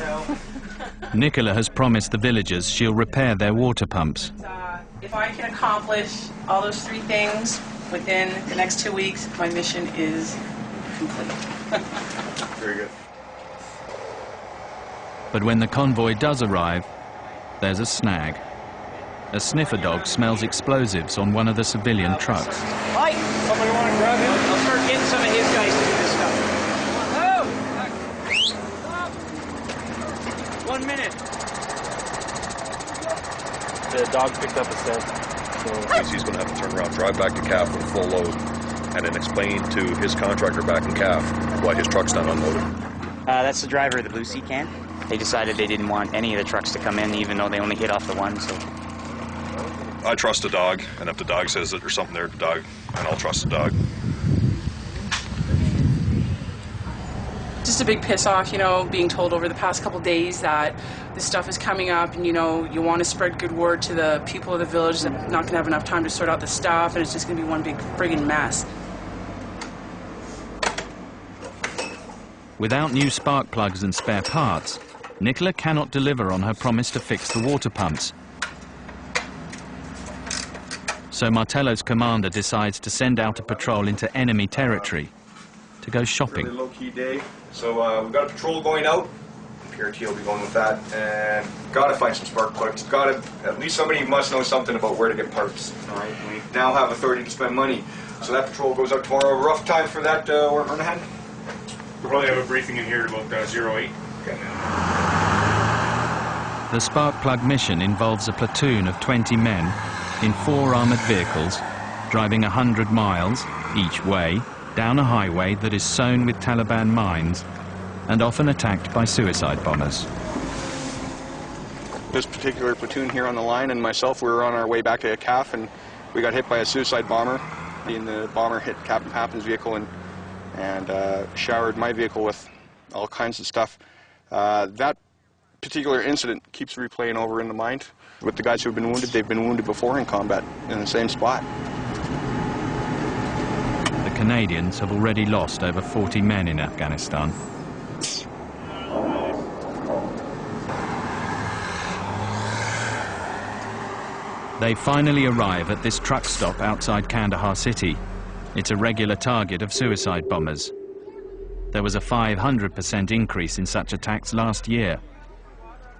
so. Nicola has promised the villagers she'll repair their water pumps. If I can accomplish all those 3 things within the next 2 weeks, my mission is complete. Very good. But when the convoy does arrive, there's a snag. A sniffer dog smells explosives on one of the civilian trucks. Mike, somebody want to grab him? I'll start getting some of his guys to do this stuff. Oh! 1 minute. The dog picked up a scent, so he's going to have to turn around, drive back to CAF with full load, and then explain to his contractor back in CAF why his truck's not unloaded. That's the driver of the Blue Sea can. They decided they didn't want any of the trucks to come in, even though they only hit off the one, so... I trust the dog, and if the dog says that there's something there, the dog, and I'll trust the dog. Just a big piss off, you know, being told over the past couple days that this stuff is coming up and, you know, you want to spread good word to the people of the village that not going to have enough time to sort out the stuff and it's just going to be one big friggin' mess. Without new spark plugs and spare parts, Nicola cannot deliver on her promise to fix the water pumps. So Martello's commander decides to send out a patrol into enemy territory to go shopping. Really low-key day. So we've got a patrol going out. PRT will be going with that. And gotta find some spark plugs. Gotta, at least somebody must know something about where to get parts. All right, we now have authority to spend money. So that patrol goes out tomorrow. Rough time for that work on hand. We'll probably have a briefing in here at about 08. Okay. The spark plug mission involves a platoon of 20 men in 4 armoured vehicles, driving 100 miles each way down a highway that is sown with Taliban mines and often attacked by suicide bombers. This particular platoon here on the line and myself, we were on our way back to CAF and we got hit by a suicide bomber. And the bomber hit Captain Pappin's vehicle and showered my vehicle with all kinds of stuff. That particular incident keeps replaying over in the mind. With the guys who have been wounded, they've been wounded before in combat in the same spot. The Canadians have already lost over 40 men in Afghanistan. They finally arrive at this truck stop outside Kandahar city. It's a regular target of suicide bombers. There was a 500% increase in such attacks last year.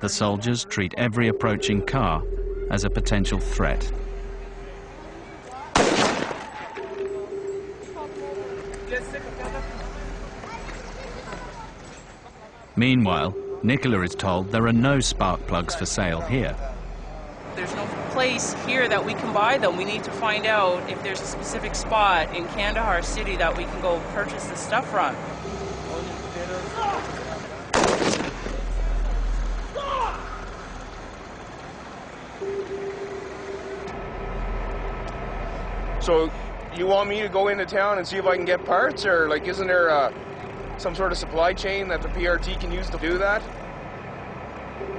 The soldiers treat every approaching car as a potential threat. Meanwhile, Nicola is told there are no spark plugs for sale here. There's no place here that we can buy them. We need to find out if there's a specific spot in Kandahar city that we can go purchase this stuff from. So you want me to go into town and see if I can get parts, or like isn't there some sort of supply chain that the PRT can use to do that?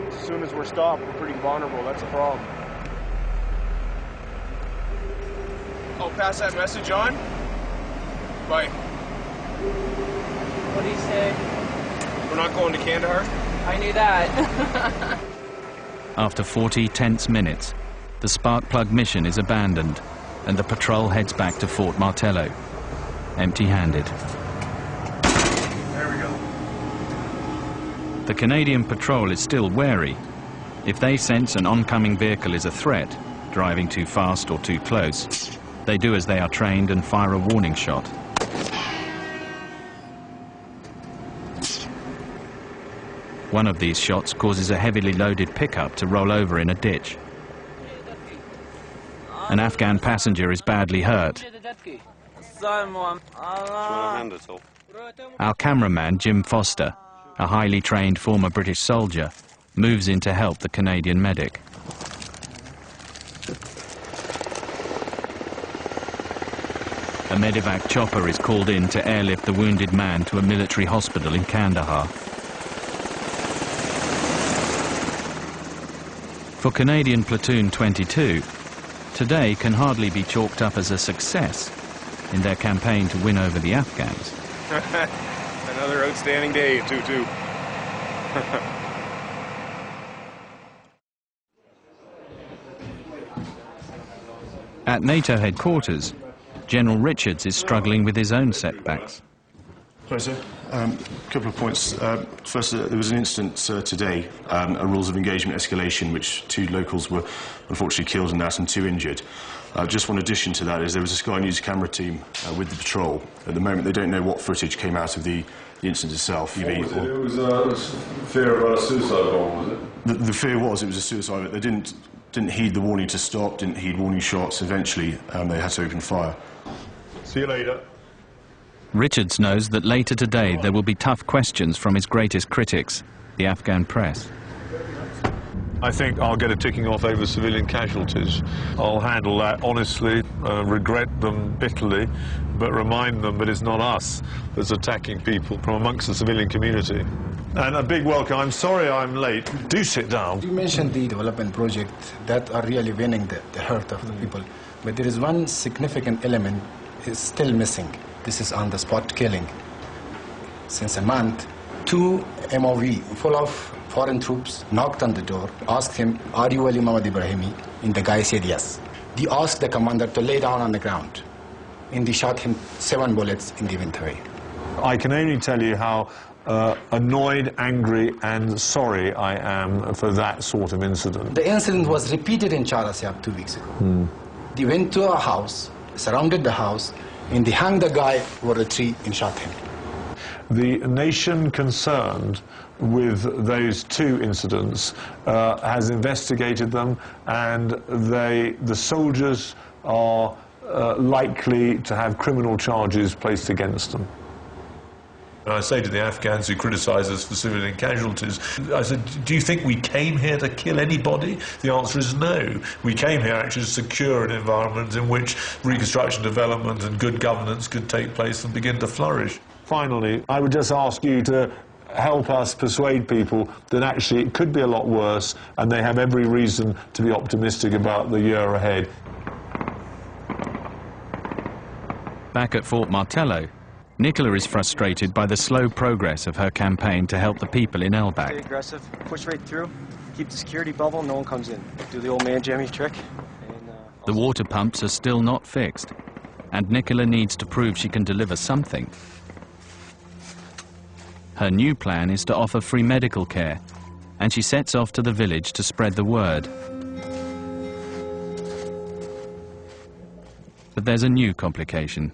As soon as we're stopped, we're pretty vulnerable. That's a problem. I'll pass that message on. Bye. What do you say? We're not going to Kandahar? I knew that. After 40 tense minutes, the spark plug mission is abandoned and the patrol heads back to Fort Martello, empty-handed. There we go. The Canadian patrol is still wary. If they sense an oncoming vehicle is a threat, driving too fast or too close, they do as they are trained and fire a warning shot. One of these shots causes a heavily loaded pickup to roll over in a ditch. An Afghan passenger is badly hurt. Our cameraman, Jim Foster, a highly trained former British soldier, moves in to help the Canadian medic. A medevac chopper is called in to airlift the wounded man to a military hospital in Kandahar. For Canadian Platoon 22, today can hardly be chalked up as a success in their campaign to win over the Afghans. Another outstanding day at 2-2. At NATO headquarters, General Richards is struggling with his own setbacks. Sorry, sir. A couple of points. First, there was an incident today, a rules of engagement escalation, which 2 locals were unfortunately killed in that and 2 injured. Just one addition to that is there was a Sky News camera team with the patrol. At the moment, they don't know what footage came out of the incident itself. It was fear about a suicide bomb, was it? The fear was it was a suicide, but they didn't heed the warning to stop, didn't heed warning shots. Eventually, they had to open fire. See you later. Richards knows that later today there will be tough questions from his greatest critics, the Afghan press. I think I'll get a ticking off over civilian casualties. I'll handle that honestly, regret them bitterly, but remind them that it's not us that's attacking people from amongst the civilian community. And a big welcome. I'm sorry I'm late. Do sit down. You mentioned the development project that are really winning the heart of the people, but there is one significant element is still missing. This is on-the-spot killing. Since a month, 2 MOV full of foreign troops knocked on the door, asked him, "Are you Ali Mohammad Ibrahimi?" And the guy said yes. They asked the commander to lay down on the ground, and they shot him 7 bullets and they went away. I can only tell you how annoyed, angry and sorry I am for that sort of incident. The incident was repeated in Charasiab 2 weeks ago. They went to a house, surrounded the house, and they hung the guy over a tree and shot him. The nation concerned with those 2 incidents has investigated them, and the soldiers are likely to have criminal charges placed against them. I say to the Afghans who criticise us for civilian casualties, I said, do you think we came here to kill anybody? The answer is no. We came here actually to secure an environment in which reconstruction, development and good governance could take place and begin to flourish. Finally, I would just ask you to help us persuade people that actually it could be a lot worse and they have every reason to be optimistic about the year ahead. Back at Fort Martello, Nicola is frustrated by the slow progress of her campaign to help the people in Elbak. Stay aggressive, push right through, keep the security bubble, no one comes in. Do the old man Jimmy trick. The water pumps are still not fixed, and Nicola needs to prove she can deliver something. Her new plan is to offer free medical care, and she sets off to the village to spread the word. But there's a new complication.